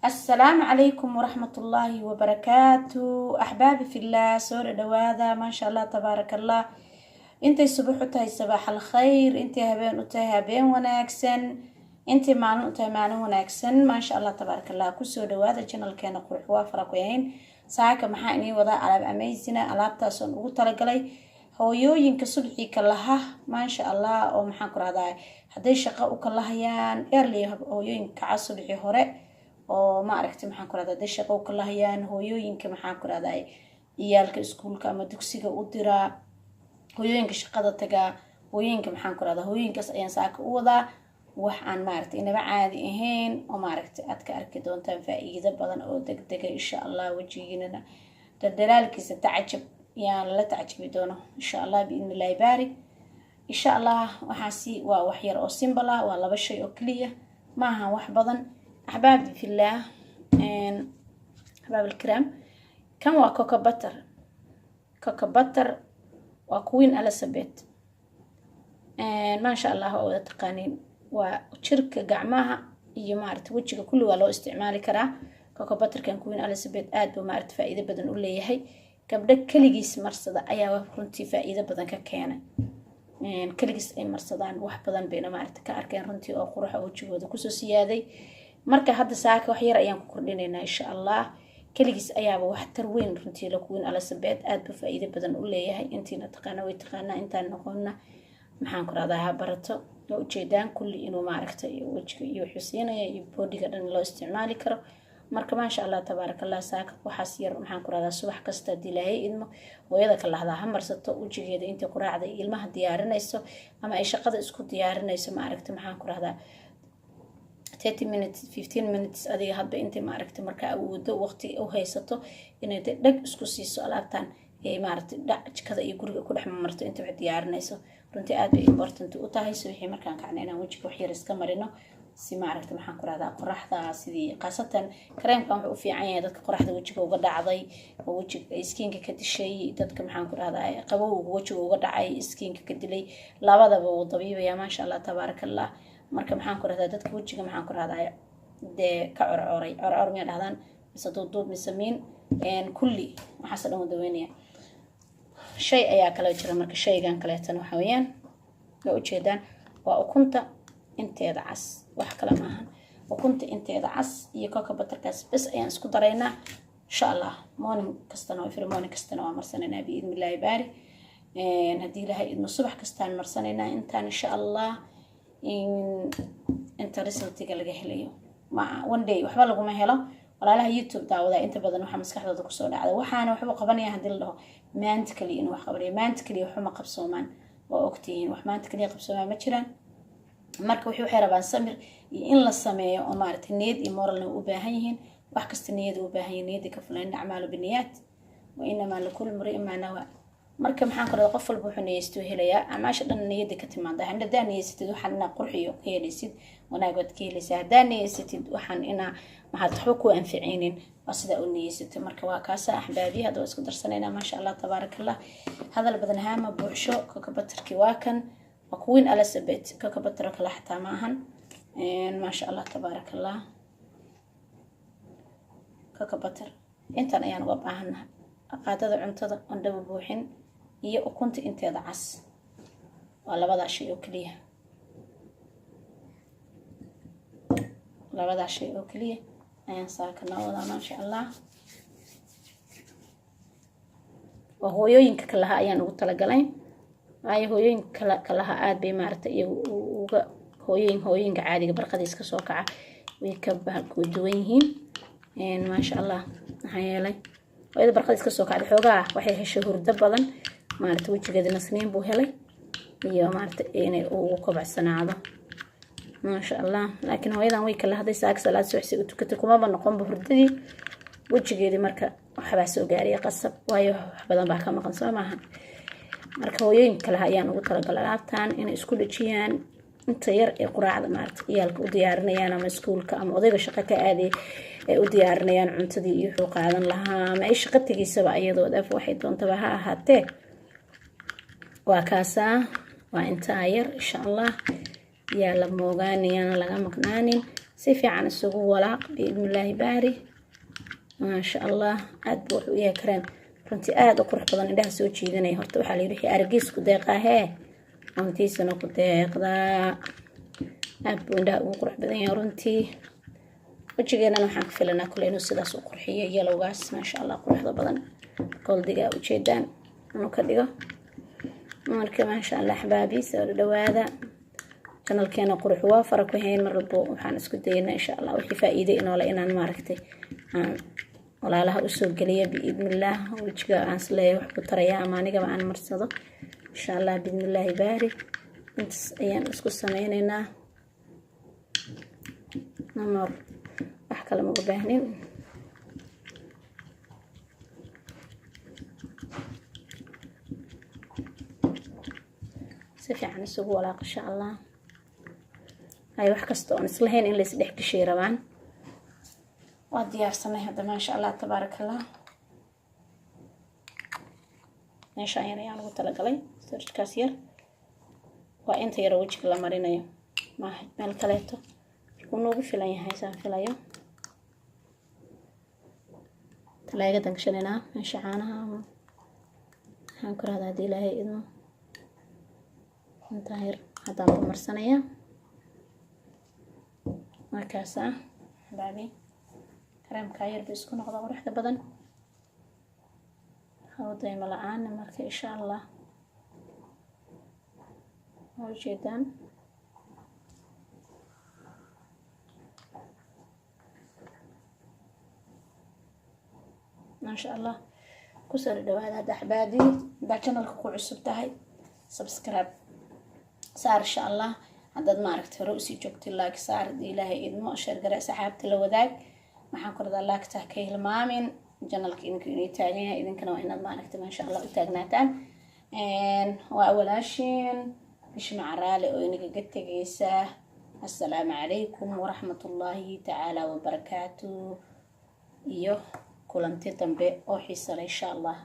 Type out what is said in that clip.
السلام عليكم ورحمة الله وبركاته أحبابي في الله سورة دواذا ما شاء الله تبارك الله انتي الصبح تهي صباح الخير انتي هبين تهي هبين وناكسن انتي معنو تهي معنو وناكسن ما شاء الله تبارك الله كسو دواذا جنال كان قرح وافرق ويهين ساعة محاني وضع على أميزنا على تاسون وطلقلي hooyooyinka subxii ka laha maasha Allah oo maxaan ku raadaya haday shaqo u kala hayaan early hooyooyinka ka subxii hore oo ma aragtay maxaan ku raadaya haday shaqo u kala hayaan hooyooyinka maxaan ku raadaya iyalka iskuulka ama dugsiga u dira hooyooyinka shaqada taga hooyooyinka maxaan ku raadaya hooyinkaas ayaan saaka u wadaa wax aan ma aragtay inaba caadi ahayn oo ma aragtay aad ka arki doontaan faa'iido badan oo degdeg insha Allah wajigiina dadalaalkiisa tacajab يا لا تعجبي دونه إن شاء الله بإذن الله يبارك إن شاء الله وحاسي وحير أو سيمبلا ولا بشيء أكلية معها وحبضا أحبابي في الله أحباب الكرام كم وكوكا بتر وكوين على سبيت ما شاء الله هو تقانين وشركة قعماها يمارت وجهك كله ولو استعمالي كرا كوكا بتر كان كوين على سبيت آد ومارت فائدة بدن أولي هي gabdho kaligiis marsada ayaa runtii faa'iido badan ka keenay kaligiis ay marsadaan wax badan bayna maarta ka arkeen runtii oo quruxa wajigooda ku soo siyaaday marka hadda saaka wax yar ayaan ku kordhinaynaa insha Allah kaligiis ayaaba wax tar weyn runtii la kuwin ala sabeed aad ba faa'iido badan u leeyahay intiina taqaana way taqaana intaan noqonna maxaan ku raadaha barato oo ujeedaan kulli inuu maaragtay wajiga iyo xusiinaya iyo boodiga dhan loo isticmaali karo marka ma sha Allah tabarakallah saaka waxaas yar maxaan ku raada subax kasta dilaahay ilmo hooyada ka lahda hamarsato ujigeeda inta quraacda ilmaha diyaarinayso ama ay shaqada isku diyaarinayso ma aragtay maxaan ku raada 30 minutes 15 minutes adiga hadba inta ma aragtay marka awoodo waqti u haysato inay dhag isku siiso alaabtan ee ma aragtay jikada iyo guriga ku dhex marto inta wax diyaarinayso runtii aad bay important u tahay wixii markaan kacnay inaan wajiga wax yar iska marino si ma aragtay maxaan ku raada qoraxda sidii qaasatan kareemkan wuxuu u fiican yahay dadka qoraxda wajiga uga dhacday oo wajiga skinka ka dishay dadka maxaan ku raada qabowga wajiga uga dhacay skinka ka dilay labadaba uu dabiibaya ma sha Allah tabarakallah marka maxaan ku raada dadka wajiga maxaan ku raada de ka curcuray ma dhahdaan mise duub misamiin kulli waxa dhan daweynaya shay ayaa kala jira marka shaygan kale tan waxa weeyaan oo ujeedaan waa ukunta inteeda cas wax kala maahan ukunta inteeda cas iyo kooka batarkaas bas ayaan isku daraynaa insha Allah morning kastana oo morning kastana waa marsanayna biidmillahi baari hadii ilaahay idmo subax kastaan marsanayna intaan insha Allah inta resultiga laga helayo ma one day waxba lagu ma helo walaalaha YouTube daawada inta badan waxa maskaxdooda ku soo dhacda waxaana waxba qabanaya hadii la dhaho maanta kaliya in wax qabanayo maanta kaliya waxa ma qabsoomaan oo ogtihiin wax maanta kaliya qabsoomaan ma jiraan marka wuxuu xirabaan samir in la sameeyo oo maartay niyad iyo moralna u baahan yihiin wax kasta niyad u baahan yihiin niyad ka fulaan acmaalo biniyat wa inma lakul mar'in ma nawa marka maxaan ku raad qof walba wuxuu niyeysto helaya amaasha dhan niyad ka timaada hadda niyeysatid waxaana qurxiyo keenaysid wanaagad keenaysid hadda niyeysatid waxaan ina maxaad waxba ku anficinin asida u niyeysatid marka waa kaasa ahbaabi hada isku darsanayna ma sha Allah tabarakallah hadal badan haama buuxsho ka batarki waa kan وكوين على سبت كوكبترك لحتى معهن ما شاء الله تبارك الله كوكبتر انت انا يعني وبعهن قادة عنتظر اندو بوحين هي وكنت انت دعس ولا بضع شيء وكليه ولا بضع شيء وكليه اين ساكنا ولا ما شاء الله وهو ينك كلها ايان وطلقلين ay hooyooyin kala aad bay maartay iyo uga hooyooyinka caadiga barqadiis ka soo kaca way ka ku duwan yihiin ma sha Allah waxa yeelay hooyada barqadiis ka soo kacday xoogaa waxay heshay hurdo badan maartay wajigeeda nasniin buu helay iyo maartay inay uu kobcsanaado ma sha Allah laakiin hooyadan way kala haday saak salaad subaxii u tukatay kuma noqon hurdadii wajigeedii marka waxba soo gaariyay qasab waayo wax badan baa ka maqan soo maahan marka hooyooyin kale ayaan ugu talagalay alaabtan in isku dhajiyaan inta yar ee quraacda maartay iyalka u diyaarinayaan ama iskuulka ama odayga shaqo ka aaday ee u diyaarinayaan cuntadii iyo wuxuu qaadan lahaa ama ay shaqo tagiisaba iyadoo daf waxay doontaba ha ahaatee waa kaasa waa inta yar insha Allah yaa la moogaanayaan laga maqnaanin si fiican isugu walaaq biidnillaahi baari maasha allah. aad buu wuxuu yahay kareen runtii aad u qurux badan, indhaha soo jiidanaya. horta waxaa la yidhi wixii aragiis ku deeqaa hee antiisana ku deeqdaa. aad buu indhaha ugu qurux badan yahay runtii. wejigeenana waxaan ka filanaa kule inuu sidaas u qurxiyo yalowgaas maasha allah quruxda badan goldiga ujeedaan inuu ka dhigo. marka maasha allah axbaabi soo dhawaada channelkeena qurux waa fara ku hayn mar walbo waxaan isku daynaa insha allah wixii faa'iido inoo la inaan maaragtay aan walaalaha u soo geliyo biidnillah. wejiga aan isleeyahay wax ku taraya ama anigaba aan marsado insha allah biidnillaahi baari. intaas ayaan isku sameynaynaa namar wax kale ma u baahnin. si fiican isugu walaaq insha allah. ay wax kasta oon islahayn in la isdhex gashay rabaan waa diyaarsanay hadda maasha allah tabaarakallah. meeshaan yar ayaan ugu talagalay sarjkaas yar waa inta yar wejiga la marinayo maaha meel kaleeto wuu noogu filan yahay saan filayo. talaagada gashanayna meesha caanaha waxaan ku raadaa haddii ilaahay idmo intaa yar haddaan ku marsanaya markaasa baabi kareemkaa yar buu isku noqda quruxda badan hawdayma la-aan. marka insha allah waa ujeedaan maasha allah. kusoo dhawaada hadda axbaabi haddaa channelka ku cusub tahay subscribe saar insha allah. haddaad maaragtay hore usii joogtay like saar haddii ilaahay idmo sheer gare saxaabta la wadaag. waxaan ku radaa laagta ka hilmaamin channelka idinku inay taagan yahay idinkana waa inaad maaragtay maasha allah u taagnaataan. waa walaashiin bishma caraale oo inaga tegaysa. assalaamu calaykum waraxmatullaahi tacaala wabarakaatu iyo kulanti dambe oo xiiso leh insha allah.